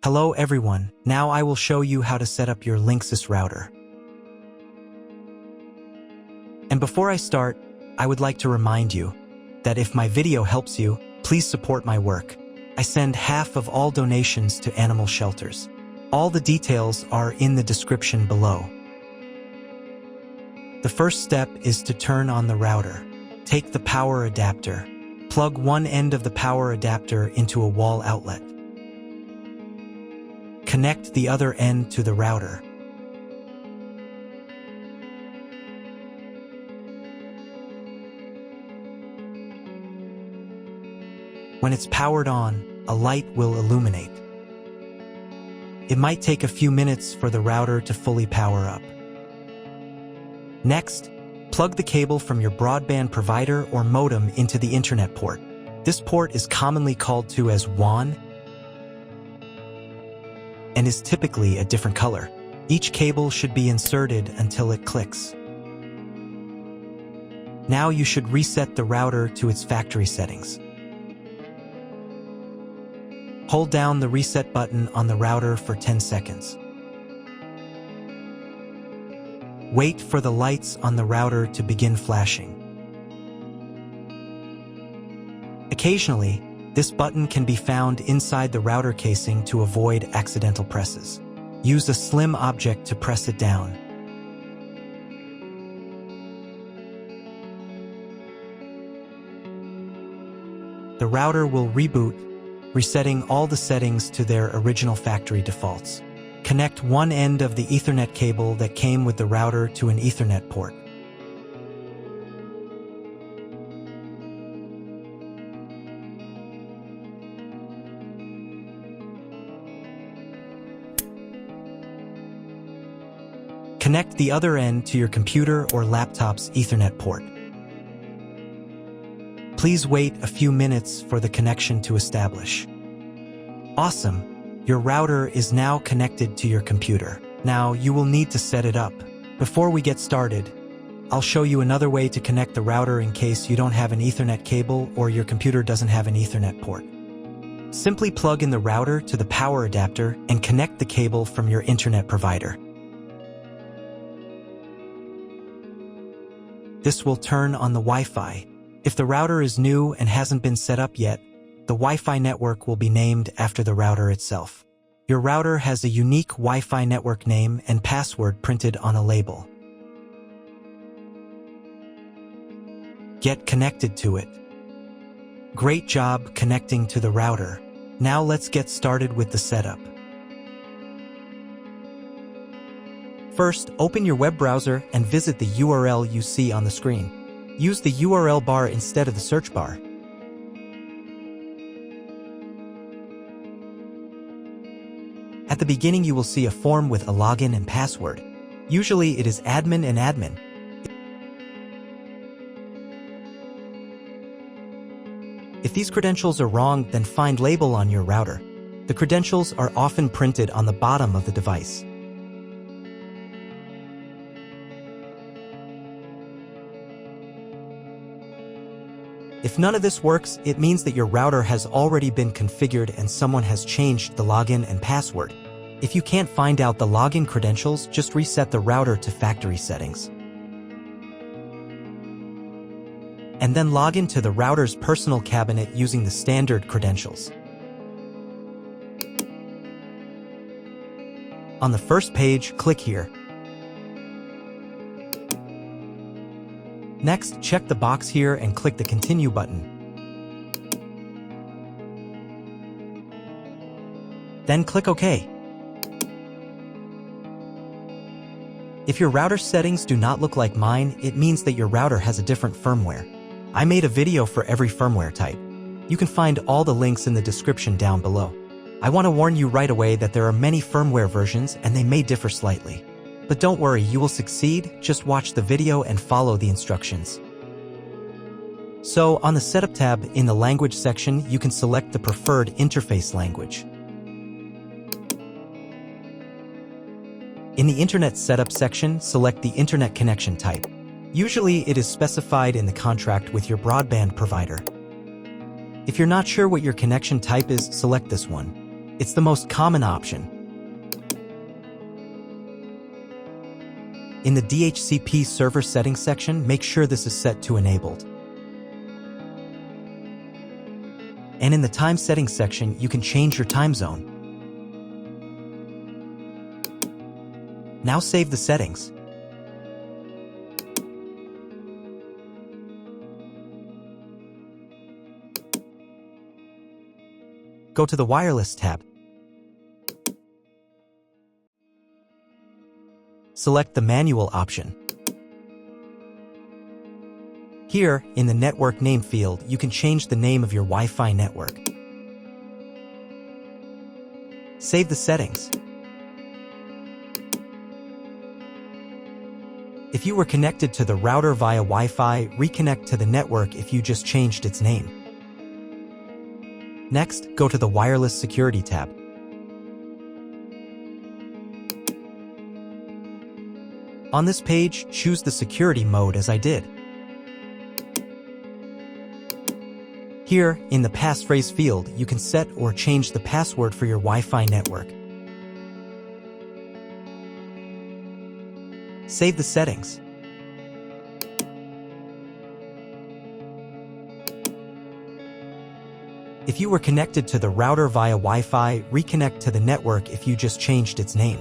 Hello everyone, now I will show you how to set up your LINKSYS router. And before I start, I would like to remind you that if my video helps you, please support my work. I send half of all donations to animal shelters. All the details are in the description below. The first step is to turn on the router. Take the power adapter. Plug one end of the power adapter into a wall outlet. Connect the other end to the router. When it's powered on, a light will illuminate. It might take a few minutes for the router to fully power up. Next, plug the cable from your broadband provider or modem into the Internet port. This port is commonly called to as WAN and is typically a different color. Each cable should be inserted until it clicks. Now you should reset the router to its factory settings. Hold down the reset button on the router for 10 seconds. Wait for the lights on the router to begin flashing. Occasionally, this button can be found inside the router casing to avoid accidental presses. Use a slim object to press it down. The router will reboot, resetting all the settings to their original factory defaults. Connect one end of the Ethernet cable that came with the router to an Ethernet port. Connect the other end to your computer or laptop's Ethernet port. Please wait a few minutes for the connection to establish. Awesome! Your router is now connected to your computer. Now you will need to set it up. Before we get started, I'll show you another way to connect the router in case you don't have an Ethernet cable or your computer doesn't have an Ethernet port. Simply plug in the router to the power adapter and connect the cable from your internet provider. This will turn on the Wi-Fi. If the router is new and hasn't been set up yet, the Wi-Fi network will be named after the router itself. Your router has a unique Wi-Fi network name and password printed on a label. Get connected to it. Great job connecting to the router. Now let's get started with the setup. First, open your web browser and visit the URL you see on the screen. Use the URL bar instead of the search bar. At the beginning, you will see a form with a login and password. Usually, it is admin and admin. If these credentials are wrong, then find label on your router. The credentials are often printed on the bottom of the device. If none of this works, it means that your router has already been configured and someone has changed the login and password. If you can't find out the login credentials, just reset the router to factory settings. And then log into the router's personal cabinet using the standard credentials. On the first page, click here. Next, check the box here and click the Continue button. Then click OK. If your router settings do not look like mine, it means that your router has a different firmware. I made a video for every firmware type. You can find all the links in the description down below. I want to warn you right away that there are many firmware versions and they may differ slightly. But don't worry, you will succeed. Just watch the video and follow the instructions. So, on the Setup tab in the Language section, you can select the preferred interface language. In the Internet Setup section, select the Internet connection type. Usually, it is specified in the contract with your broadband provider. If you're not sure what your connection type is, select this one. It's the most common option. In the DHCP server settings section, make sure this is set to enabled. And in the time settings section, you can change your time zone. Now save the settings. Go to the Wireless tab. Select the Manual option. Here, in the Network Name field, you can change the name of your Wi-Fi network. Save the settings. If you were connected to the router via Wi-Fi, reconnect to the network if you just changed its name. Next, go to the Wireless Security tab. On this page, choose the security mode as I did. Here, in the passphrase field, you can set or change the password for your Wi-Fi network. Save the settings. If you were connected to the router via Wi-Fi, reconnect to the network if you just changed its name.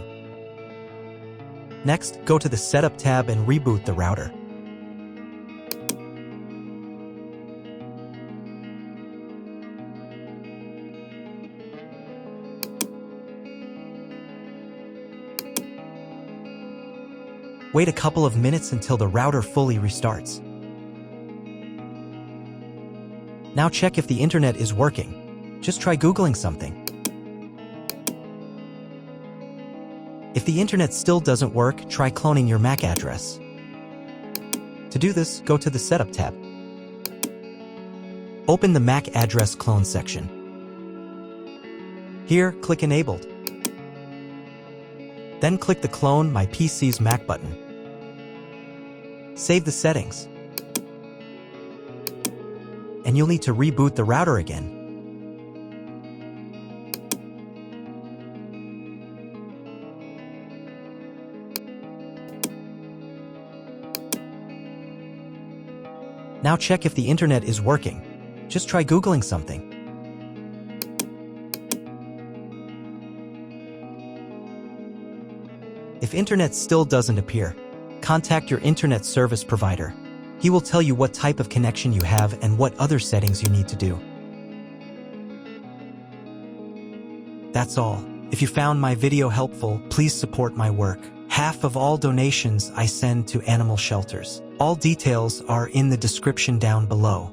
Next, go to the Setup tab and reboot the router. Wait a couple of minutes until the router fully restarts. Now check if the internet is working. Just try Googling something. If the internet still doesn't work, try cloning your MAC address. To do this, go to the Setup tab. Open the MAC address clone section. Here, click Enabled. Then click the Clone My PC's MAC button. Save the settings. And you'll need to reboot the router again. Now check if the internet is working. Just try Googling something. If internet still doesn't appear, contact your internet service provider. He will tell you what type of connection you have and what other settings you need to do. That's all. If you found my video helpful, please support my work. Half of all donations I send to animal shelters. All details are in the description down below.